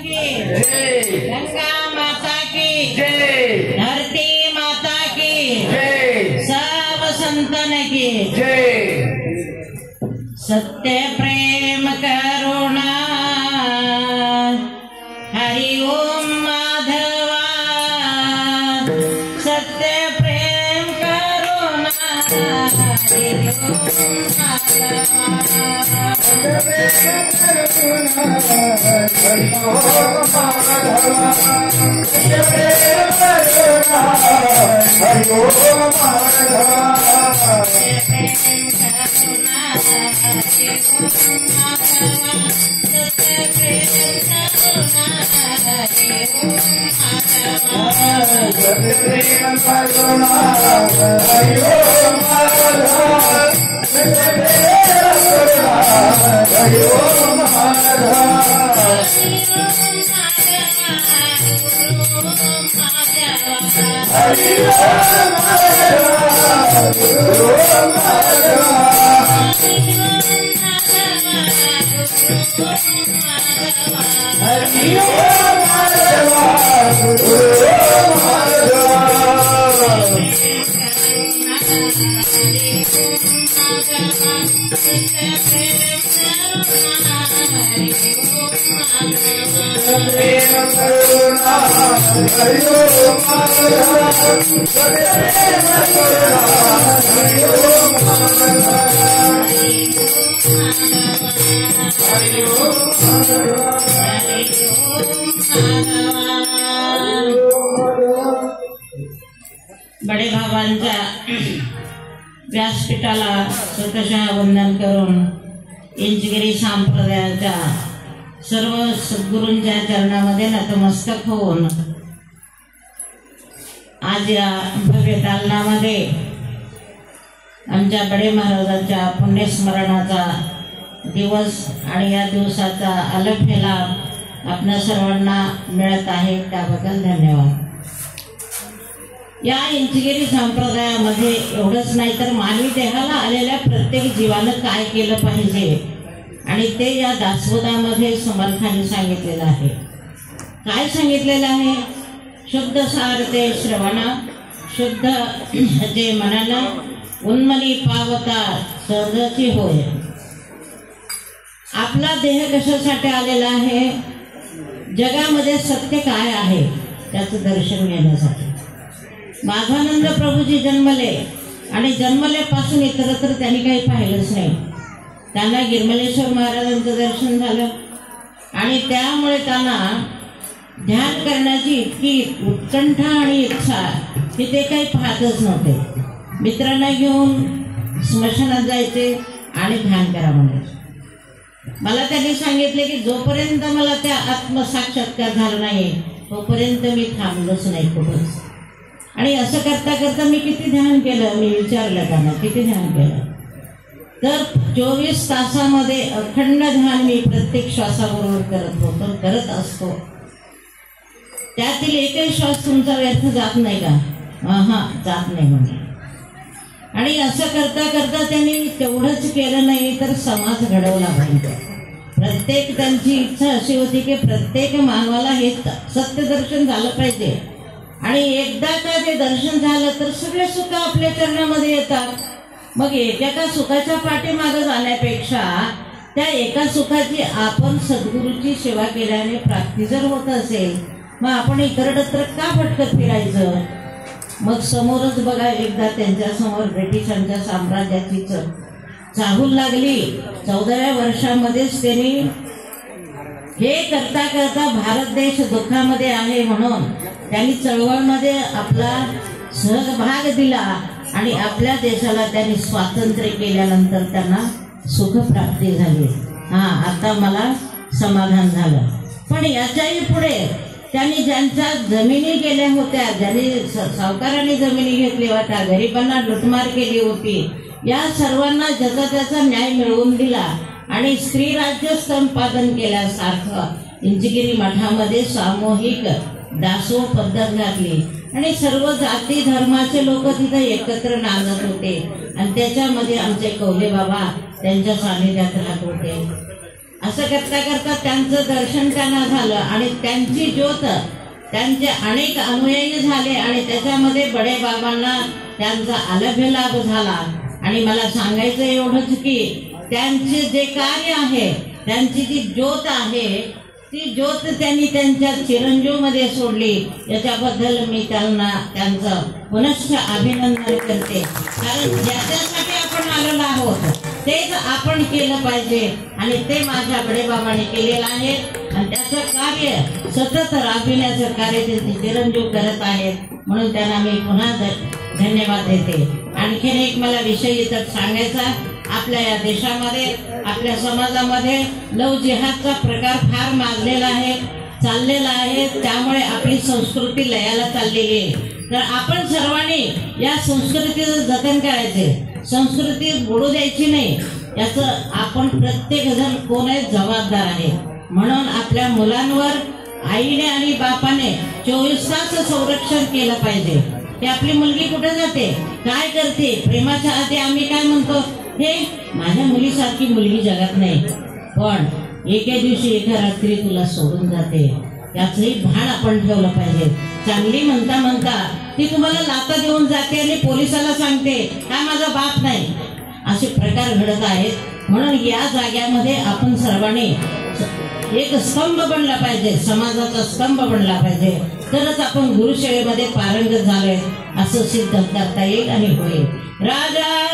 की जय, गंगा माता की जय, धरती माता की जय, सब संतन की जय। सत्य प्रेम करुणा हरि ओम माधवा, सत्य प्रेम करुणा हरि ओम माधवा, बडे बाबांच्या व्यासपीठाला स्वतःच्या वंदन करून इंचगिरी संप्रदायाच्या सर्व सद्गुरूंच्या चरणामध्ये नतमस्तक होऊन आज या भव्य दालनामध्ये आमच्या बडे महाराजांच्या पुण्यस्मरणाचा दिवस आणि या दिवसाचा अलभ्य लाभ आपल्या सर्वांना मिळत आहे, त्याबद्दल धन्यवाद। या इंचगिरी संप्रदायामध्ये एवढंच नाही तर मानवी देहाला आलेल्या प्रत्येक जीवानं काय केलं पाहिजे आणि ते या दासबोधामध्ये समर्थाने सांगितलेलं आहे। काय सांगितलेलं आहे? शुद्ध सारते श्रवणा, शुद्ध जे मनाला उन्मनी पावता सहजची होय। आपला देह कशासाठी आलेला आहे? जगामध्ये सत्य काय आहे त्याचं दर्शन घेण्यासाठी। माधवानंद प्रभूजी जन्मले आणि जन्मल्यापासून इतरत्र त्यांनी काही पाहिलंच नाही। त्यांना गिरमलेश्वर महाराजांचं दर्शन झालं आणि त्यामुळे त्यांना ध्यान करण्याची इतकी उत्कंठा आणि इच्छा की ते काही पाहतच नव्हते। मित्रांना घेऊन स्मशानात जायचे आणि ध्यान करा म्हणायचे। मला त्यांनी सांगितले की जोपर्यंत मला त्या आत्मसाक्षात्कार झाला नाही तोपर्यंत मी थांबलोच नाही कुठंच। आणि असं करता करता मी किती ध्यान केलं, मी विचारलं त्यांना किती ध्यान केलं, तर 24 तासामध्ये अखंड ध्यान मी प्रत्येक श्वासाबरोबर करत असतो। त्यातील एकही श्वास तुमचा व्यर्थ जात नाही का? जात नाही म्हणे। आणि असं करता करता त्यांनी तेवढंच केलं नाही तर समाज घडवला पाहिजे। प्रत्येक त्यांची इच्छा अशी होती की प्रत्येक मानवाला हे सत्य दर्शन झालं पाहिजे आणि एकदा का ते दर्शन झालं तर सगळे सुख आपल्या चरणामध्ये येतात। मग एका सुखाच्या पाठीमागे जाण्यापेक्षा त्या एका सुखाची आपण सद्गुरूची सेवा केल्याने प्राप्ती जर होत असेल मग आपण इतरत्र का भटकत फिरायचं? मग समोरच बघा एकदा त्यांच्या समोर ब्रिटिशांच्या साम्राज्याची चाहूल लागली। 14व्या वर्षामध्येच त्यांनी हे करता करता भारत देश दुःखामध्ये आहे म्हणून त्यांनी चळवळीमध्ये आपला सहभाग दिला आणि आपल्या देशाला त्यांनी स्वातंत्र्य केल्यानंतर त्यांना सुखप्राप्ती झाली। आता मला समाधान झालं। पण याच्याही पुढे त्यांनी ज्यांच्या जमिनी गेल्या होत्या, ज्यांनी सावकारांनी जमिनी घेतल्या होत्या, गरिबांना लुटमार केली होती, या सर्वांना ज्याचा त्याचा न्याय मिळवून दिला आणि स्त्री राज्य संपादन केल्यासारखं इंचगिरी मठामध्ये सामूहिक दासोह पद्धत घातली आणि सर्व जाती धर्माचे लोक तिथे एकत्र नांदत होते आणि त्याच्यामध्ये आमचे कौले बाबा त्यांच्या सानिध्यात राहत होते। असं करता करता त्यांचं दर्शन त्यांना झालं आणि त्यांची ज्योत त्यांचे अनेक अनुयायी झाले आणि त्याच्यामध्ये बडे बाबांना त्यांचा आलभ्य लाभ झाला। आणि मला सांगायचं एवढंच की त्यांचे जे कार्य आहे, त्यांची जी ज्योत आहे, ती ज्योत त्यांनी त्यांच्या चिरंजीव मध्ये सोडली। याच्याबद्दल मी त्यांचं पुनश्च अभिनंदन करते, कारण ज्याच्यासाठी आपण आलेलो आहोत तेच आपण केलं पाहिजे आणि ते माझ्या बडेबाबांनी केलेलं आहे आणि त्याचं कार्य सतत राबविण्याचं कार्य ते चिरंजीव करत आहेत, म्हणून त्यांना मी पुन्हा धन्यवाद देते। आणखीन एक मला विषय इथं सांगायचा, आपल्या या देशामध्ये आपल्या समाजामध्ये लव जिहादचा प्रकार फार माजलेला आहे, चाललेला आहे, त्यामुळे आपली संस्कृती लयाला चाललेली आहे। तर आपण सर्वांनी या संस्कृतीचं जतन करायचे, संस्कृती बुडू द्यायची नाही, याचं आपण प्रत्येक जण कोणी जबाबदार आहे। म्हणून आपल्या मुलांवर आईने आणि बापाने 24 तास संरक्षण केलं पाहिजे की आपली मुलगी कुठे जाते, काय करते। प्रेमाच्या आधी आम्ही काय म्हणतो, हे माझ्या मुलीसारखी मुलगी जगात नाही, पण एके दिवशी एका रात्री तुला सोडून जाते, याचंही भान आपण ठेवलं पाहिजे। चांगली म्हणता म्हणता ती तुम्हाला लाता देऊन जाते आणि पोलिसाला सांगते हा माझा बाप नाही, असे प्रकार घडत आहेत। म्हणून या जाग्यामध्ये आपण सर्वांनी एक स्तंभ बनला पाहिजे, समाजाचा स्तंभ बनला पाहिजे, तरच आपण गुरुसेवेमध्ये पारंगत झालोय असं सिद्ध करता येईल आणि होईल। राजा